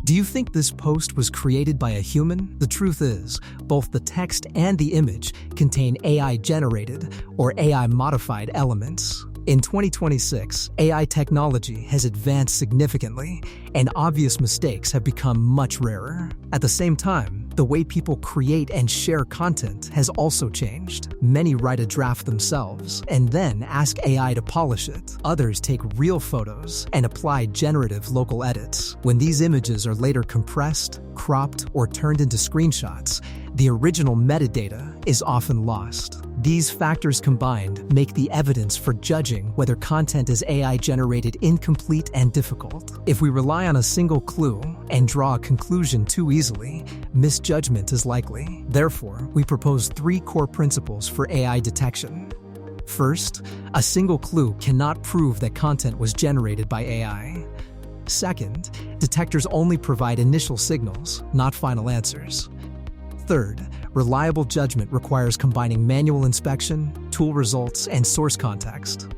Do you think this post was created by a human? The truth is, both the text and the image contain AI-generated or AI-modified elements. In 2026, AI technology has advanced significantly, and obvious mistakes have become much rarer. At the same time, the way people create and share content has also changed. Many write a draft themselves and then ask AI to polish it. Others take real photos and apply generative local edits. When these images are later compressed, cropped, or turned into screenshots, the original metadata is often lost. These factors combined make the evidence for judging whether content is AI-generated incomplete and difficult. If we rely on a single clue and draw a conclusion too easily, misjudgment is likely. Therefore, we propose 3 core principles for AI detection. First, a single clue cannot prove that content was generated by AI. Second, detectors only provide initial signals, not final answers. Third, reliable judgment requires combining manual inspection, tool results, and source context.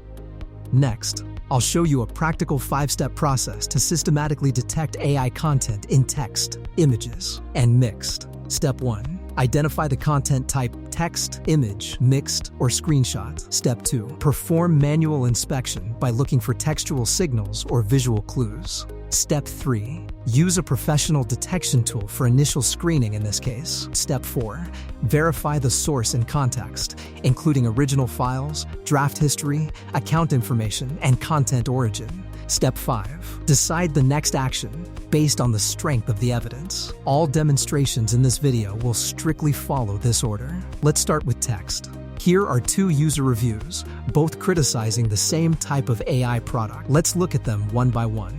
Next, I'll show you a practical 5-step process to systematically detect AI content in text, images, and mixed. Step 1. Identify the content type text, image, mixed, or screenshot. Step 2. Perform manual inspection by looking for textual signals or visual clues. Step 3. Use a professional detection tool for initial screening in this case. Step 4. Verify the source and context, including original files, draft history, account information, and content origin. Step 5. Decide the next action based on the strength of the evidence. All demonstrations in this video will strictly follow this order. Let's start with text. Here are 2 user reviews, both criticizing the same type of AI product. Let's look at them one by one.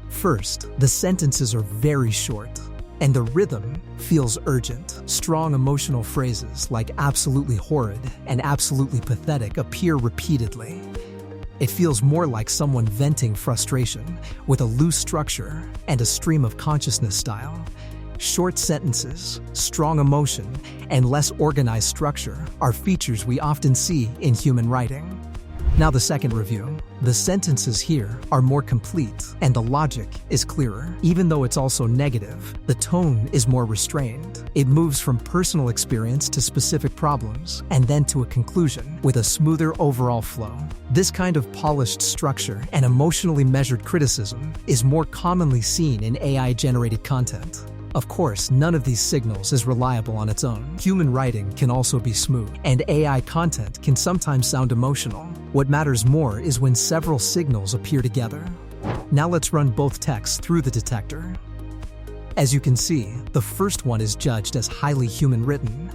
First, the sentences are very short, and the rhythm feels urgent. Strong emotional phrases like absolutely horrid and absolutely pathetic appear repeatedly. It feels more like someone venting frustration with a loose structure and a stream of consciousness style. Short sentences, strong emotion, and less organized structure are features we often see in human writing. Now the second review. The sentences here are more complete and the logic is clearer. Even though it's also negative, the tone is more restrained. It moves from personal experience to specific problems and then to a conclusion with a smoother overall flow. This kind of polished structure and emotionally measured criticism is more commonly seen in AI-generated content. Of course, none of these signals is reliable on its own. Human writing can also be smooth, and AI content can sometimes sound emotional. What matters more is when several signals appear together. Now let's run both texts through the detector. As you can see, the first one is judged as highly human-written,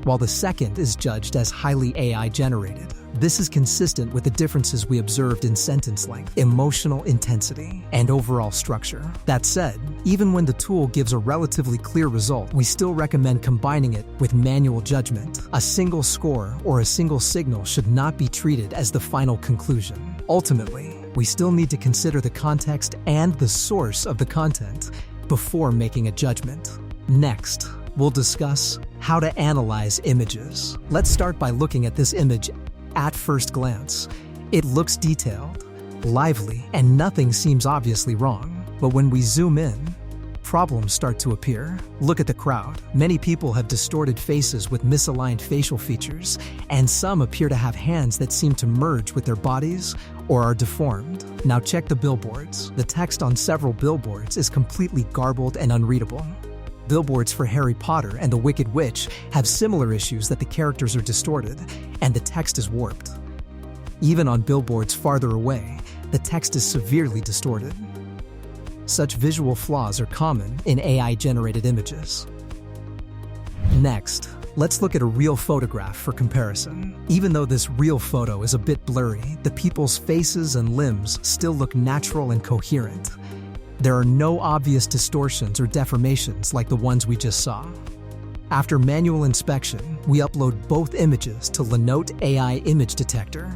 while the second is judged as highly AI-generated. This is consistent with the differences we observed in sentence length, emotional intensity, and overall structure. That said, even when the tool gives a relatively clear result, we still recommend combining it with manual judgment. A single score or a single signal should not be treated as the final conclusion. Ultimately, we still need to consider the context and the source of the content before making a judgment. Next, we'll discuss how to analyze images. Let's start by looking at this image. At first glance, it looks detailed, lively, and nothing seems obviously wrong. But when we zoom in, problems start to appear. Look at the crowd. Many people have distorted faces with misaligned facial features, and some appear to have hands that seem to merge with their bodies or are deformed. Now check the billboards. The text on several billboards is completely garbled and unreadable. Billboards for Harry Potter and the Wicked Witch have similar issues that the characters are distorted and the text is warped. Even on billboards farther away, the text is severely distorted. Such visual flaws are common in AI-generated images. Next, let's look at a real photograph for comparison. Even though this real photo is a bit blurry, the people's faces and limbs still look natural and coherent. There are no obvious distortions or deformations like the ones we just saw. After manual inspection, we upload both images to Lynote AI image detector.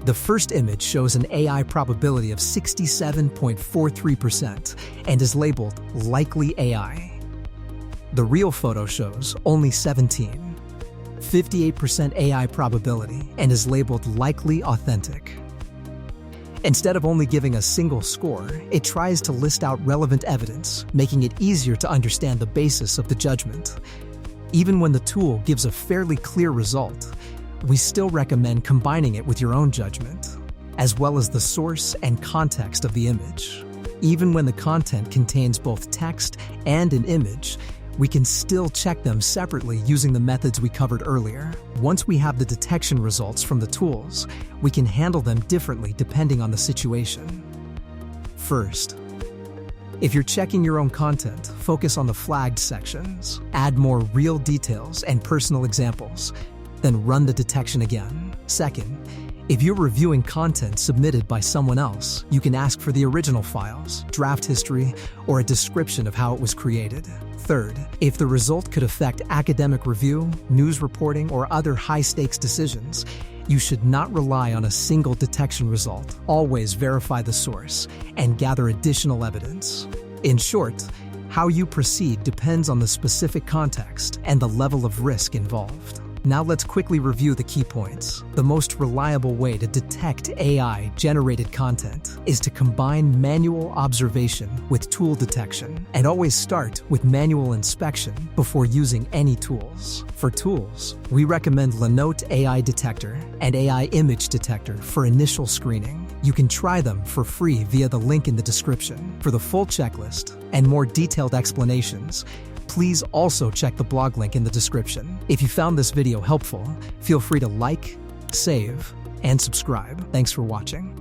The first image shows an AI probability of 67.43% and is labeled likely AI. The real photo shows only 58% AI probability and is labeled likely authentic. Instead of only giving a single score, it tries to list out relevant evidence, making it easier to understand the basis of the judgment. Even when the tool gives a fairly clear result, we still recommend combining it with your own judgment, as well as the source and context of the image. Even when the content contains both text and an image, we can still check them separately using the methods we covered earlier. Once we have the detection results from the tools, we can handle them differently depending on the situation. First, if you're checking your own content, focus on the flagged sections. Add more real details and personal examples, then run the detection again. Second, if you're reviewing content submitted by someone else, you can ask for the original files, draft history, or a description of how it was created. Third, if the result could affect academic review, news reporting, or other high-stakes decisions, you should not rely on a single detection result. Always verify the source and gather additional evidence. In short, how you proceed depends on the specific context and the level of risk involved. Now let's quickly review the key points. The most reliable way to detect AI-generated content is to combine manual observation with tool detection, and always start with manual inspection before using any tools. For tools, we recommend Lynote AI Detector and AI Image Detector for initial screening. You can try them for free via the link in the description. For the full checklist and more detailed explanations, please also check the blog link in the description. If you found this video helpful, feel free to like, save, and subscribe. Thanks for watching.